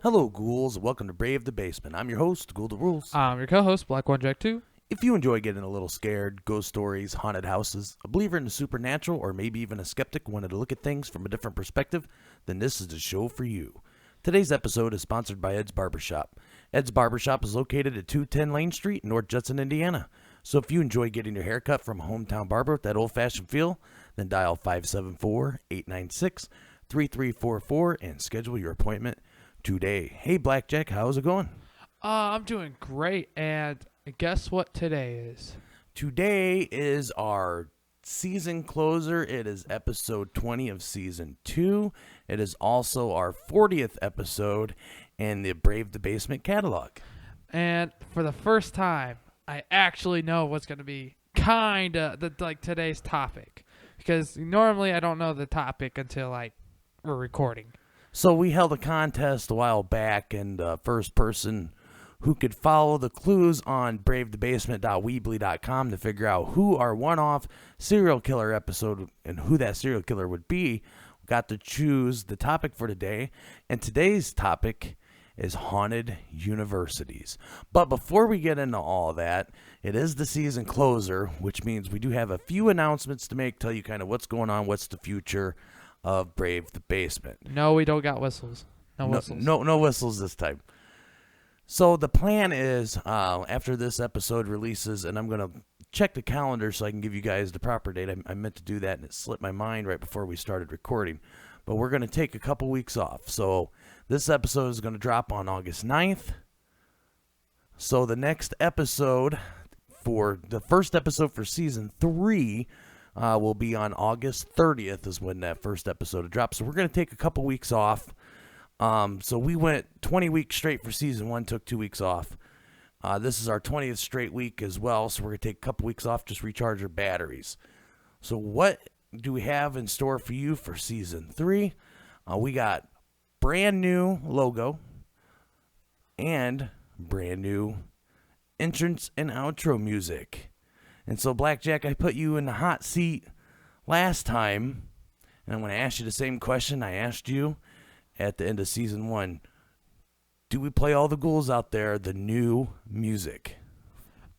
Hello, ghouls, and welcome to Brave the Basement. I'm your host, Ghoul the Rules. I'm your co-host, Black One Jack 2. If you enjoy getting a little scared, ghost stories, haunted houses, a believer in the supernatural, or maybe even a skeptic wanting to look at things from a different perspective, then this is the show for you. Today's episode is sponsored by Ed's Barbershop. Ed's Barbershop is located at 210 Lane Street in North Judson, Indiana. So if you enjoy getting your hair cut from a hometown barber with that old-fashioned feel, then dial 574-896-3344 and schedule your appointment today. Hey, Blackjack, how's it going? I'm doing great, and guess what today is? Today is our season closer. It is episode 20 of season 2. It is also our 40th episode in the Brave the Basement catalog. And for the first time, I actually know what's going to be kind of today's topic, because normally I don't know the topic until we're recording. So we held a contest a while back, and the first person who could follow the clues on bravethebasement.weebly.com to figure out who our one-off serial killer episode and who that serial killer would be got to choose the topic for today. And today's topic is haunted universities. But before we get into all that, it is the season closer, which means we do have a few announcements to make, tell you kind of what's going on, what's the future of Brave the Basement. No, we don't got whistles. No whistles. No whistles this time. So the plan is, after this episode releases, and I'm going to check the calendar so I can give you guys the proper date. I meant to do that, and it slipped my mind right before we started recording. But we're going to take a couple weeks off. So this episode is going to drop on August 9th. So the next episode, for the first episode for season 3, will be on August 30th is when that first episode drops. So we're going to take a couple weeks off. So we went 20 weeks straight for season 1, took 2 weeks off. This is our 20th straight week as well, so we're going to take a couple weeks off, just recharge our batteries. So what do we have in store for you for season 3? We got brand new logo and brand new entrance and outro music. And so, Blackjack, I put you in the hot seat last time, and I'm going to ask you the same question I asked you at the end of season 1. Do we play all the ghouls out there the new music?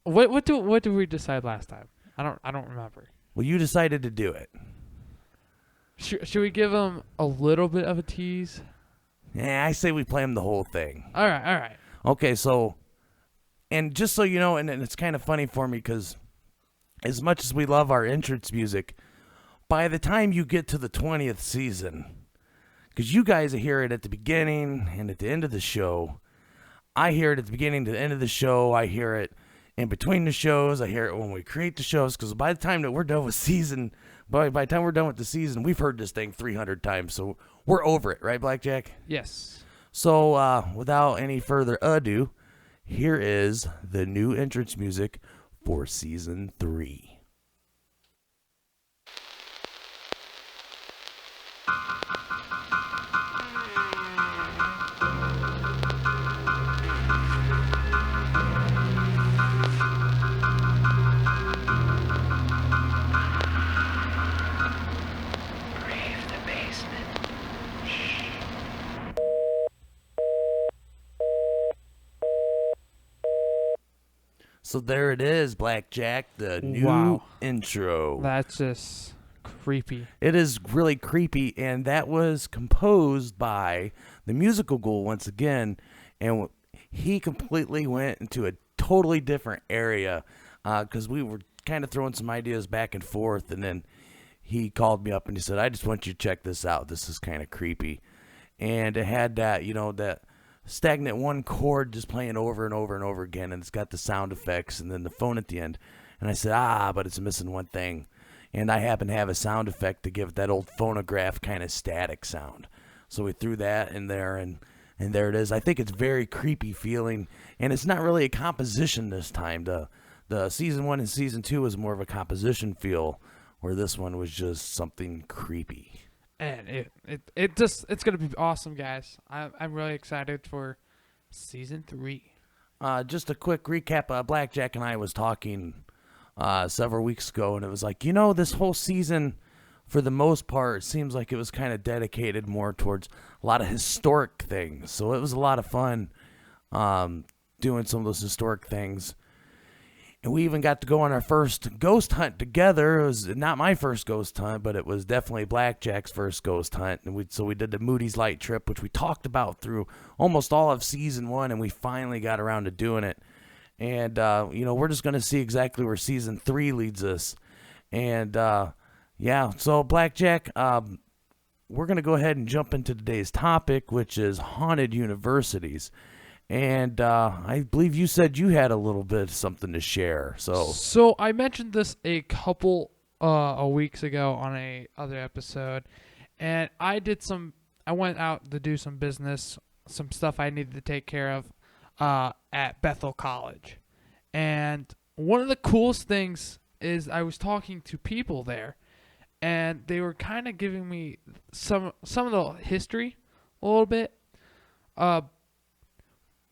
What did we decide last time? I don't remember. Well, you decided to do it. Should we give them a little bit of a tease? Yeah, I say we play them the whole thing. All right. Okay, so, and just so you know, and it's kind of funny for me because as much as we love our entrance music, by the time you get to the 20th season, because you guys hear it at the beginning and at the end of the show, I hear it at the beginning to the end of the show, I hear it in between the shows, I hear it when we create the shows, because by the time that we're done with season, by the time we're done with the season, we've heard this thing 300 times, so we're over it, right, Blackjack? Yes. So, without any further ado, here is the new entrance music for season 3. So there it is, Blackjack, the new intro. That's just creepy. It is really creepy, and that was composed by the musical ghoul once again, and he completely went into a totally different area because we were kind of throwing some ideas back and forth, and then he called me up and he said, I just want you to check this out. This is kind of creepy. And it had that, that stagnant one chord just playing over and over and over again, and it's got the sound effects and then the phone at the end. And I said, but it's missing one thing. And I happen to have a sound effect to give it that old phonograph kind of static sound. So we threw that in there, and there it is. I think it's very creepy feeling, and it's not really a composition this time. The season 1 and season 2 was more of a composition feel, where this one was just something creepy. And it's gonna be awesome, guys. I'm really excited for season 3. Just a quick recap. Blackjack and I was talking several weeks ago, and it was like, this whole season for the most part, it seems like it was kind of dedicated more towards a lot of historic things. So it was a lot of fun doing some of those historic things. And we even got to go on our first ghost hunt together. It was not my first ghost hunt, but it was definitely Blackjack's first ghost hunt. And we did the Moody's Light trip, which we talked about through almost all of season 1, and we finally got around to doing it. And, we're just going to see exactly where season 3 leads us. And, so Blackjack, we're going to go ahead and jump into today's topic, which is haunted universities. And I believe you said you had a little bit of something to share. So I mentioned this a couple weeks ago on a other episode, and I went out to do some business, some stuff I needed to take care of at Bethel College. And one of the coolest things is I was talking to people there, and they were kind of giving me some of the history a little bit.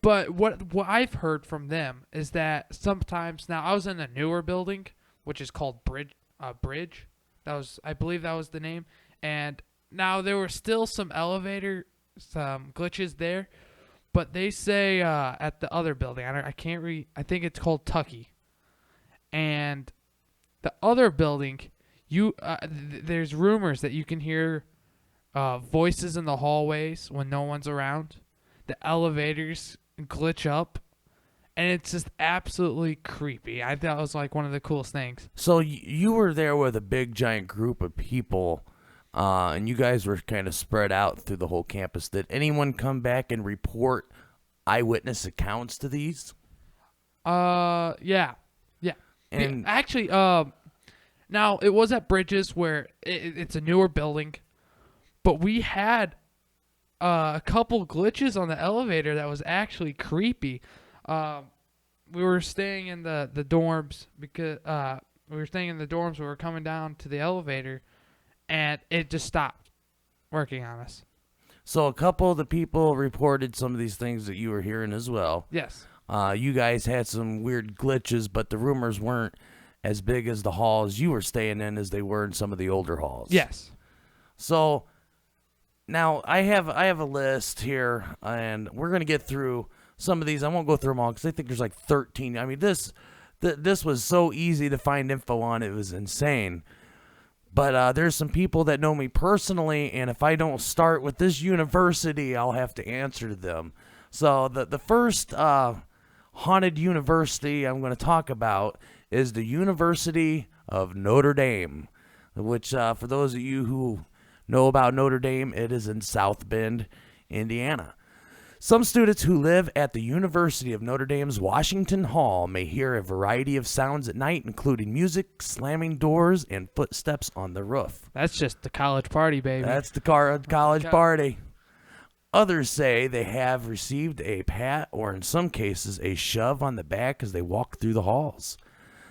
But what I've heard from them is that sometimes, now I was in a newer building, which is called Bridge. I believe that was the name. And now there were still some glitches there, but they say at the other building, I think it's called Tucky. And the other building, there's rumors that you can hear voices in the hallways when no one's around. The elevators glitch up, and it's just absolutely creepy. I thought it was like one of the coolest things. So you were there with a big giant group of people, and you guys were kind of spread out through the whole campus. Did anyone come back and report eyewitness accounts to these? Yeah. And actually, now it was at Bridges, where it's a newer building, but we had a couple glitches on the elevator that was actually creepy. We were staying in the dorms because we were coming down to the elevator, and it just stopped working on us. So a couple of the people reported some of these things that you were hearing as well. Yes. You guys had some weird glitches, but the rumors weren't as big as the halls you were staying in as they were in some of the older halls. Yes. So now I have a list here, and we're going to get through some of these. I won't go through them all because I think there's like 13. I mean, this was so easy to find info on. It was insane. But there's some people that know me personally, and if I don't start with this university, I'll have to answer to them. So the first haunted university I'm going to talk about is the University of Notre Dame, which for those of you who know about Notre Dame, it is in South Bend, Indiana. Some students who live at the University of Notre Dame's Washington Hall may hear a variety of sounds at night, including music, slamming doors, and footsteps on the roof. That's just the college party, baby. That's the college party. Others say they have received a pat or, in some cases, a shove on the back as they walk through the halls.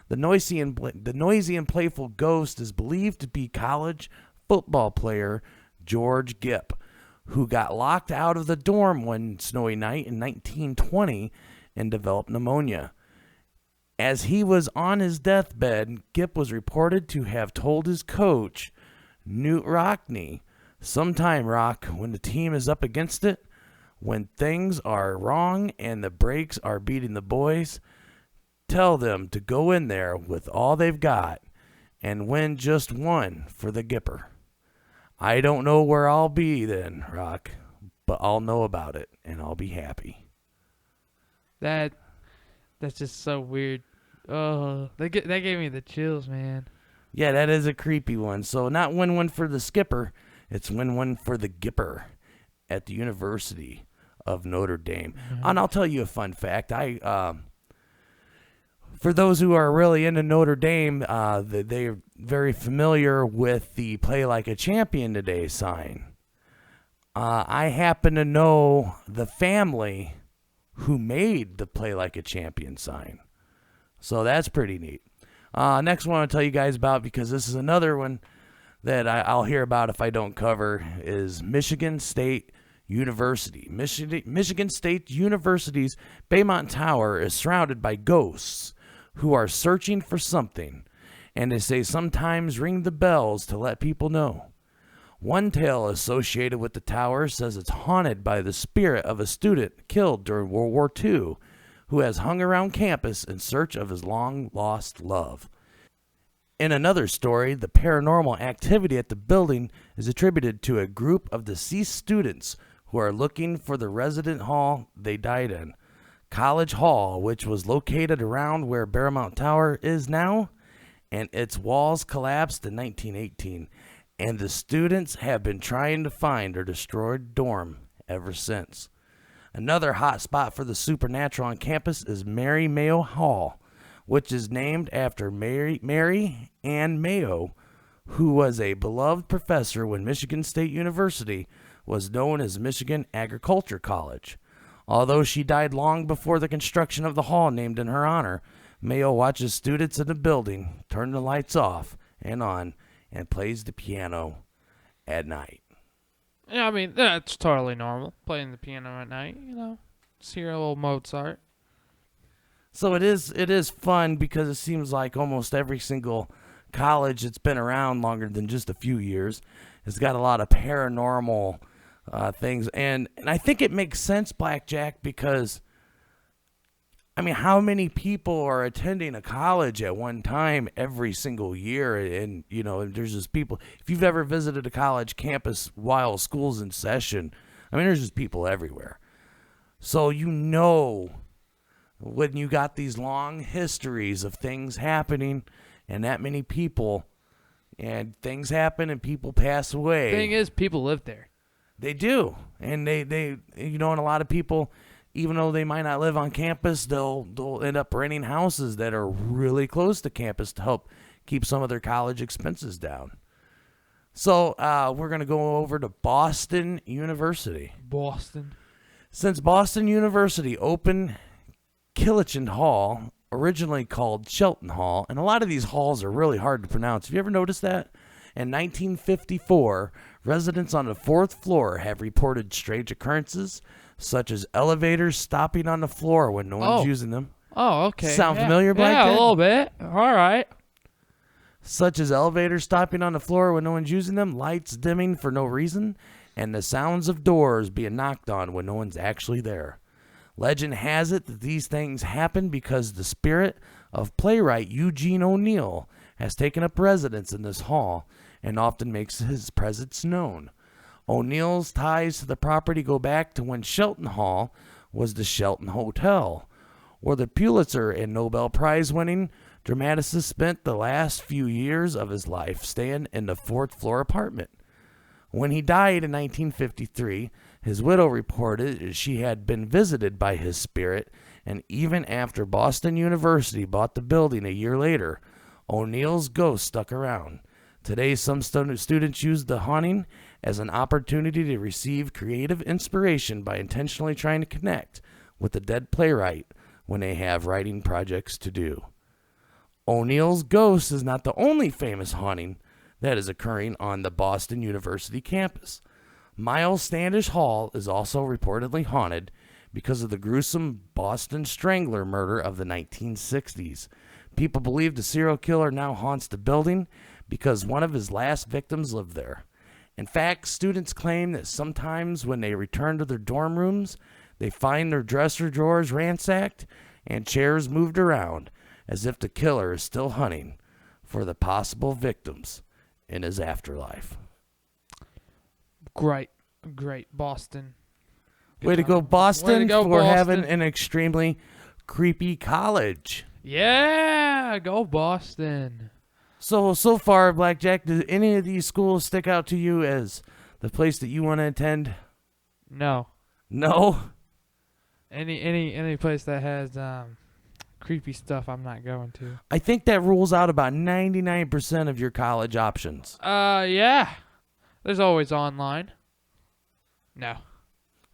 The noisy and playful ghost is believed to be college football player George Gipp, who got locked out of the dorm one snowy night in 1920 and developed pneumonia. As he was on his deathbed, Gipp was reported to have told his coach, Newt Rockney, "Sometime, Rock, when the team is up against it, when things are wrong and the brakes are beating the boys, tell them to go in there with all they've got and win just one for the Gipper. I don't know where I'll be then, Rock, but I'll know about it, and I'll be happy." That's just so weird. Oh, that gave me the chills, man. Yeah, that is a creepy one. So not win one for the skipper, it's win one for the Gipper at the University of Notre Dame. Mm-hmm. And I'll tell you a fun fact. For those who are really into Notre Dame, they're very familiar with the "Play Like a Champion Today" sign. I happen to know the family who made the "Play Like a Champion" sign. So that's pretty neat. Next one I'll tell you guys about, because this is another one that I'll hear about if I don't cover, is Michigan State University. Michigan State University's Baymont Tower is surrounded by ghosts who are searching for something, and they say sometimes ring the bells to let people know. One tale associated with the tower says it's haunted by the spirit of a student killed during World War II who has hung around campus in search of his long-lost love. In another story, the paranormal activity at the building is attributed to a group of deceased students who are looking for the resident hall they died in. College Hall, which was located around where Paramount Tower is now, and its walls collapsed in 1918, and the students have been trying to find their destroyed dorm ever since. Another hot spot for the supernatural on campus is Mary Mayo Hall, which is named after Mary Ann Mayo, who was a beloved professor when Michigan State University was known as Michigan Agriculture College. Although she died long before the construction of the hall named in her honor, Mayo watches students in the building turn the lights off and on and plays the piano at night. Yeah, I mean, that's totally normal. Playing the piano at night, just hear a little Mozart. So it is fun because it seems like almost every single college that's been around longer than just a few years has got a lot of paranormal things. And I think it makes sense, Blackjack, because, I mean, how many people are attending a college at one time every single year? And, there's just people. If you've ever visited a college campus while school's in session, I mean, there's just people everywhere. So when you got these long histories of things happening and that many people, and things happen and people pass away. The thing is, people live there. They do. And they and a lot of people, even though they might not live on campus, they'll end up renting houses that are really close to campus to help keep some of their college expenses down. So we're going to go over to Boston University. Boston. Since Boston University opened Killichen Hall, originally called Shelton Hall, and a lot of these halls are really hard to pronounce. Have you ever noticed that? In 1954, residents on the 4th floor have reported strange occurrences, such as elevators stopping on the floor when no one's using them. Oh, okay. Sound familiar, Black? Yeah, a little bit. All right. Such as elevators stopping on the floor when no one's using them, lights dimming for no reason, and the sounds of doors being knocked on when no one's actually there. Legend has it that these things happen because the spirit of playwright Eugene O'Neill has taken up residence in this hall and often makes his presence known. O'Neill's ties to the property go back to when Shelton Hall was the Shelton Hotel, where the Pulitzer and Nobel Prize-winning dramaticist spent the last few years of his life staying in the 4th floor apartment. When he died in 1953, his widow reported she had been visited by his spirit, and even after Boston University bought the building a year later, O'Neill's ghost stuck around. Today, some students use the haunting as an opportunity to receive creative inspiration by intentionally trying to connect with the dead playwright when they have writing projects to do. O'Neill's ghost is not the only famous haunting that is occurring on the Boston University campus. Miles Standish Hall is also reportedly haunted because of the gruesome Boston Strangler murder of the 1960s. People believe the serial killer now haunts the building because one of his last victims lived there. In fact, students claim that sometimes when they return to their dorm rooms, they find their dresser drawers ransacked and chairs moved around as if the killer is still hunting for the possible victims in his afterlife. Great. Boston. Way to go, Boston, Way to go, for Boston. having an extremely creepy college. Yeah, go Boston. So far, Blackjack, do any of these schools stick out to you as the place that you want to attend? No. No? Any place that has creepy stuff, I'm not going to. I think that rules out about 99% of your college options. Yeah. There's always online. No.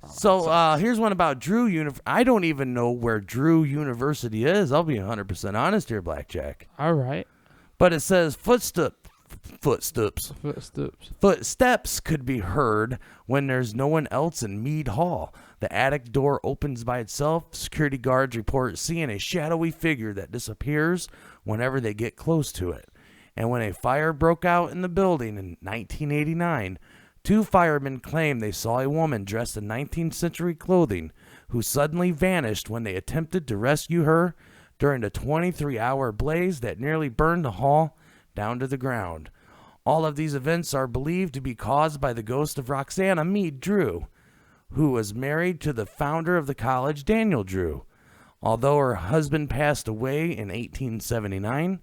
So here's one about Drew University. I don't even know where Drew University is. I'll be 100% honest here, Blackjack. All right. But it says footsteps could be heard when there's no one else in Meade Hall. The attic door opens by itself. Security guards report seeing a shadowy figure that disappears whenever they get close to it. And when a fire broke out in the building in 1989, 2 firemen claimed they saw a woman dressed in 19th century clothing who suddenly vanished when they attempted to rescue her during a 23-hour blaze that nearly burned the hall down to the ground. All of these events are believed to be caused by the ghost of Roxana Mead Drew, who was married to the founder of the college, Daniel Drew. Although her husband passed away in 1879,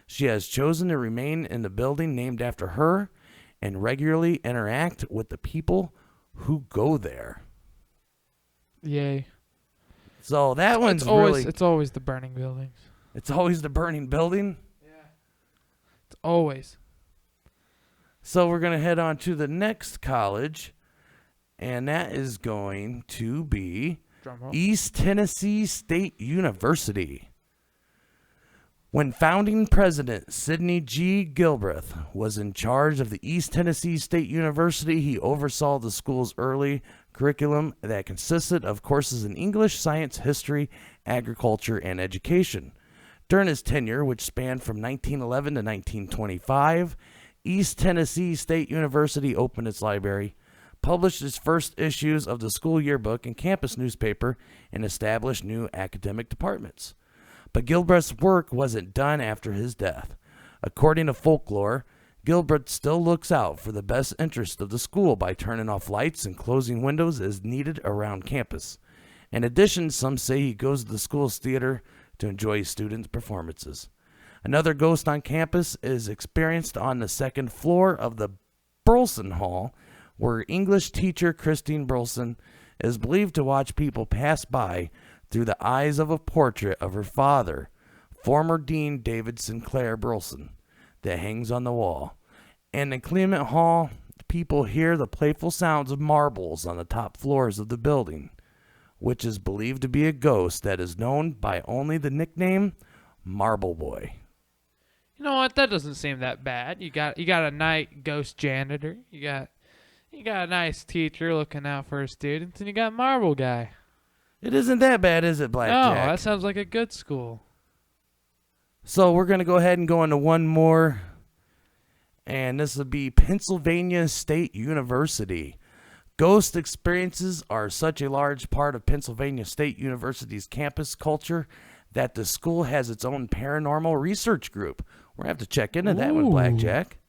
she has chosen to remain in the building named after her and regularly interact with the people who go there. Yay. So that one's it's always the burning buildings. It's always the burning building? Yeah. It's always. So we're going to head on to the next college, and that is going to be East Tennessee State University. When founding president Sidney G. Gilbreth was in charge of the East Tennessee State University, he oversaw the school's early curriculum that consisted of courses in English, science, history, agriculture, and education. During his tenure, which spanned from 1911 to 1925, East Tennessee State University opened its library, published its first issues of the school yearbook and campus newspaper, and established new academic departments. But Gilbreth's work wasn't done after his death. According to folklore, Gilbreth still looks out for the best interest of the school by turning off lights and closing windows as needed around campus. In addition, some say he goes to the school's theater to enjoy students' performances. Another ghost on campus is experienced on the second floor of the Burleson Hall, where English teacher Christine Burleson is believed to watch people pass by through the eyes of a portrait of her father, former Dean David Sinclair Burleson, that hangs on the wall. And in Clement Hall, people hear the playful sounds of marbles on the top floors of the building, which is believed to be a ghost that is known by only the nickname Marble Boy. You know what? That doesn't seem that bad. You got a night ghost janitor. You got a nice teacher looking out for her students, and you got Marble Guy. It isn't that bad, is it, Blackjack? No, that sounds like a good school. So we're going to go ahead and go into one more, and this will be Pennsylvania State University. Ghost experiences are such a large part of Pennsylvania State University's campus culture that the school has its own paranormal research group. We're going to have to check into that one, Blackjack.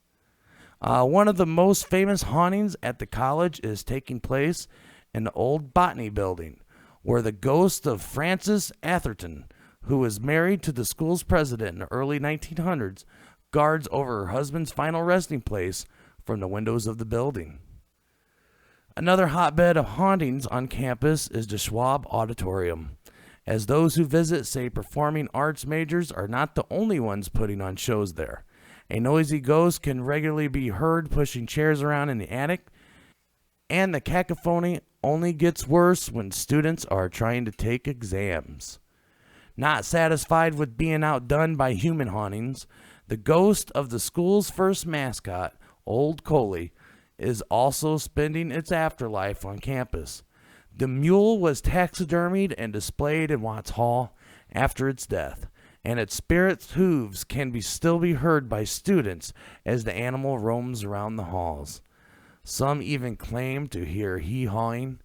One of the most famous hauntings at the college is taking place in the old botany building, where the ghost of Frances Atherton, who was married to the school's president in the early 1900s, guards over her husband's final resting place from the windows of the building. Another hotbed of hauntings on campus is the Schwab Auditorium, as those who visit say performing arts majors are not the only ones putting on shows there. A noisy ghost can regularly be heard pushing chairs around in the attic, and the cacophony only gets worse when students are trying to take exams. Not satisfied with being outdone by human hauntings, the ghost of the school's first mascot, Old Coley, is also spending its afterlife on campus. The mule was taxidermied and displayed in Watts Hall after its death, and its spirit's hooves can still be heard by students as the animal roams around the halls. Some even claim to hear hee-hawing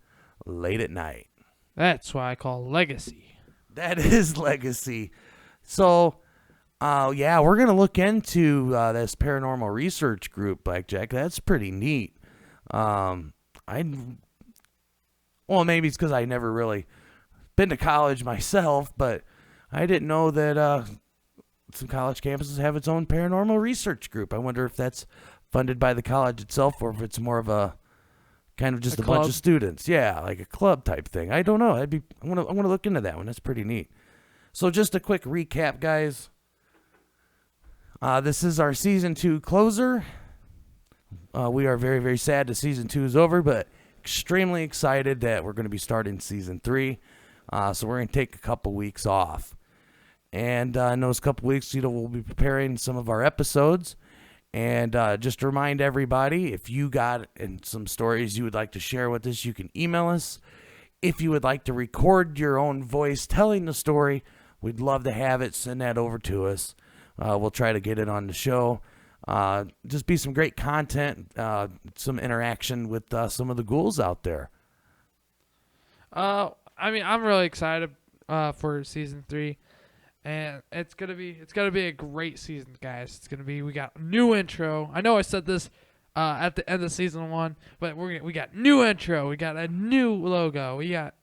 late at night. That's why I call legacy. That is legacy. So, we're going to look into this paranormal research group, Blackjack. That's pretty neat. Maybe it's because I never really been to college myself, but I didn't know that some college campuses have its own paranormal research group. I wonder if that's funded by the college itself, or if it's more of a kind of just a bunch of students. Yeah, like a club type thing. I don't know. I'm gonna look into that one. That's pretty neat. So just a quick recap, guys. This is our season 2 closer. We are very, very sad that season 2 is over, but extremely excited that we're going to be starting season 3. So we're going to take a couple weeks off. And in those couple weeks, we'll be preparing some of our episodes. And just to remind everybody, if you got some stories you would like to share with us, you can email us. If you would like to record your own voice telling the story, we'd love to have it. Send that over to us. We'll try to get it on the show. just be some great content, some interaction with some of the ghouls out there. I mean, I'm really excited for season 3, and it's gonna be a great season, guys. We got a new intro. I know I said this at the end of season 1, but we got new intro. We got a new logo. We got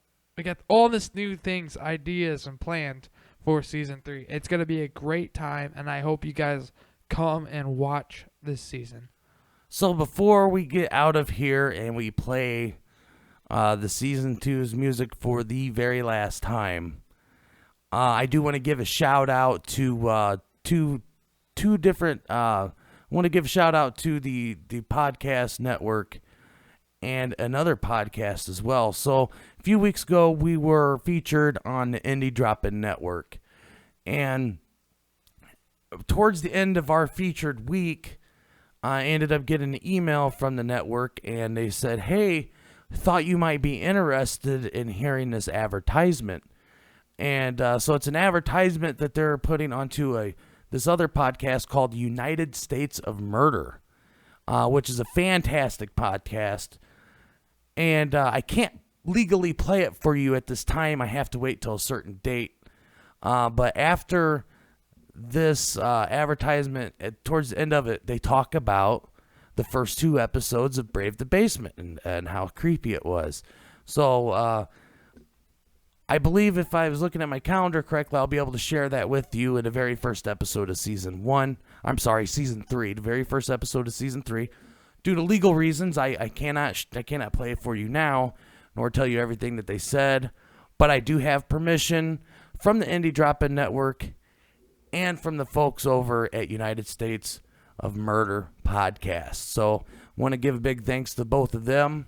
all this new things, ideas, and planned for season 3. It's gonna be a great time, and I hope you guys come and watch this season. So before we get out of here and we play the season 2's music for the very last time, I do want to give a shout out to two different. I want to give a shout out to the podcast network and another podcast as well. So a few weeks ago, we were featured on the Indie Drop-In Network, and towards the end of our featured week, I ended up getting an email from the network, and they said, "Hey, thought you might be interested in hearing this advertisement." And so it's an advertisement that they're putting onto this other podcast called United States of Murder, which is a fantastic podcast. And I can't legally play it for you at this time. I have to wait till a certain date. But after this advertisement, towards the end of it, they talk about the first 2 episodes of Brave the Basement and how creepy it was. So I believe if I was looking at my calendar correctly, I'll be able to share that with you in the very first episode of season 3, the very first episode of season 3. Due to legal reasons, I cannot play it for you now, nor tell you everything that they said. But I do have permission from the Indie Drop-In Network and from the folks over at United States of Murder podcast. So want to give a big thanks to both of them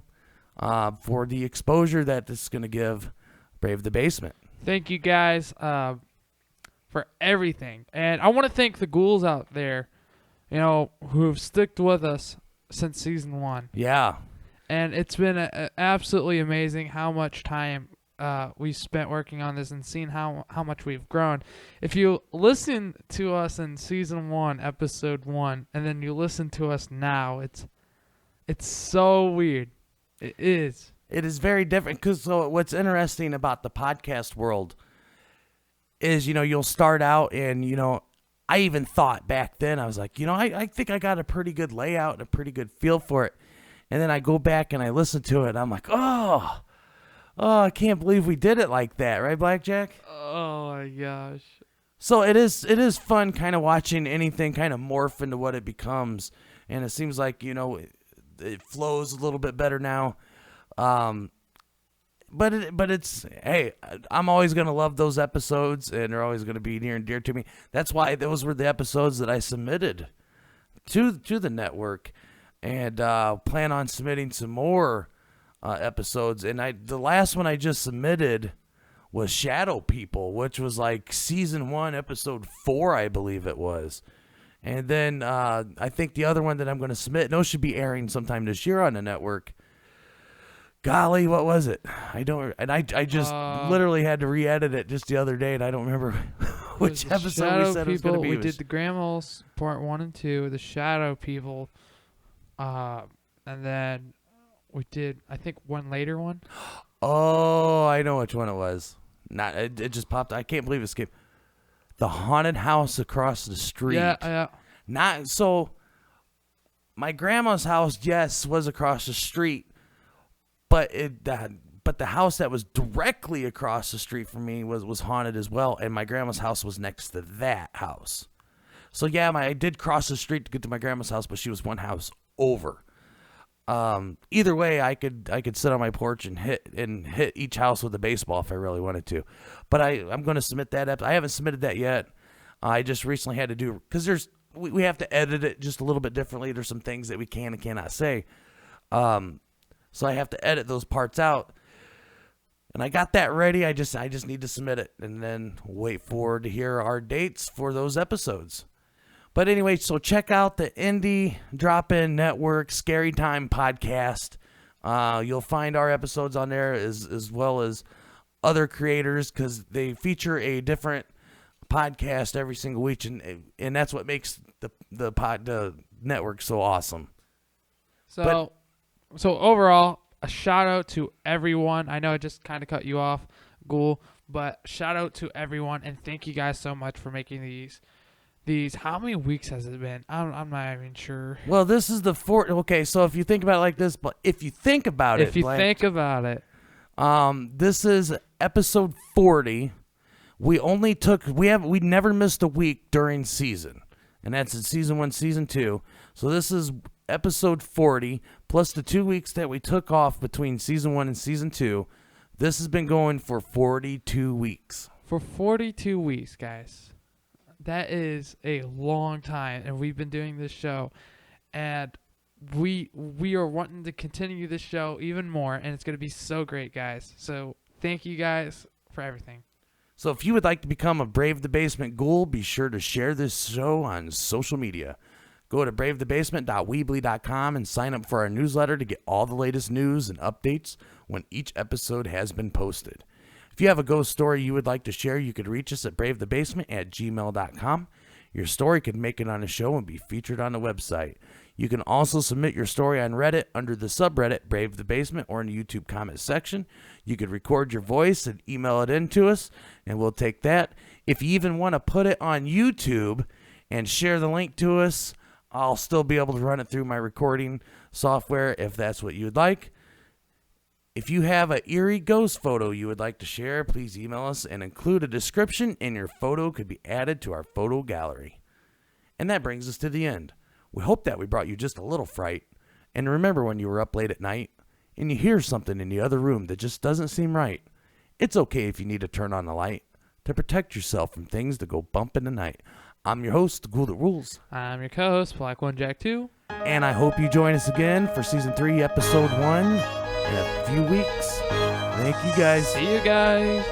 for the exposure that this is going to give Brave the Basement. Thank you guys for everything. And I want to thank the ghouls out there, who've stuck with us since season 1. Yeah. And it's been absolutely amazing how much time we spent working on this and seeing how much we've grown. If you listen to us in season 1, episode 1, and then you listen to us now, it's so weird. It is. It is very different, because what's interesting about the podcast world is, you'll start out and, I even thought back then, I was like, I think I got a pretty good layout and a pretty good feel for it. And then I go back and I listen to it, and I'm like, oh, I can't believe we did it like that, right, Blackjack? Oh my gosh. So it is fun kind of watching anything kind of morph into what it becomes, and it seems like, it flows a little bit better now. But it's, hey, I'm always going to love those episodes, and they're always going to be near and dear to me. That's why those were the episodes that I submitted to the network, and plan on submitting some more episodes. And the last one I just submitted was Shadow People, which was like season 1, episode 4, I believe it was. And then I think the other one that I'm going to submit, and those should be airing sometime this year on the network. Golly, what was it? I just literally had to re-edit it just the other day, and I don't remember which episode we said it was going to be. We did the Grandmas part 1 and 2, the Shadow People, and then we did, I think, one later one. Oh, I know which one it was. It just popped. I can't believe it escaped. The haunted house across the street. Yeah. Not so. My grandma's house, yes, was across the street. But the house that was directly across the street from me was haunted as well, and my grandma's house was next to that house. So yeah, I did cross the street to get to my grandma's house, but she was one house over. Either way, I could sit on my porch and hit each house with a baseball if I really wanted to. But I'm going to submit that. I haven't submitted that yet. I just recently had to do, because we have to edit it just a little bit differently. There's some things that we can and cannot say. So I have to edit those parts out, and I got that ready. I just need to submit it, and then wait to hear our dates for those episodes. But anyway, so check out the Indie Drop-In Network Scary Time podcast. You'll find our episodes on there as well as other creators, because they feature a different podcast every single week, and that's what makes the network so awesome. So overall, a shout out to everyone. I know I just kind of cut you off, Ghoul, but shout out to everyone, and thank you guys so much for making these. How many weeks has it been? I'm not even sure. Well, this is the fourth. Okay, so if you think about it like this, but if you think about it, this is episode 40. We never missed a week during season, and that's in season 1, season 2. So this is episode 40 plus the 2 weeks that we took off between season 1 and season 2. This has been going for 42 weeks. For 42 weeks, guys. That is a long time, and we've been doing this show, and we are wanting to continue this show even more, and it's going to be so great, guys. So thank you guys for everything. So if you would like to become a Brave the Basement Ghoul, be sure to share this show on social media. Go to bravethebasement.weebly.com and sign up for our newsletter to get all the latest news and updates when each episode has been posted. If you have a ghost story you would like to share, you could reach us at bravethebasement@gmail.com. Your story could make it on a show and be featured on the website. You can also submit your story on Reddit under the subreddit Brave the Basement or in the YouTube comment section. You could record your voice and email it in to us, and we'll take that. If you even want to put it on YouTube and share the link to us, I'll still be able to run it through my recording software if that's what you'd like. If you have an eerie ghost photo you would like to share, please email us and include a description, and your photo could be added to our photo gallery. And that brings us to the end. We hope that we brought you just a little fright. And remember, when you were up late at night and you hear something in the other room that just doesn't seem right, it's okay if you need to turn on the light to protect yourself from things that go bump in the night. I'm your host, The Ghoul That Rules. I'm your co-host, Black One Jack 2. And I hope you join us again for Season 3, Episode 1 in a few weeks. Thank you, guys. See you guys.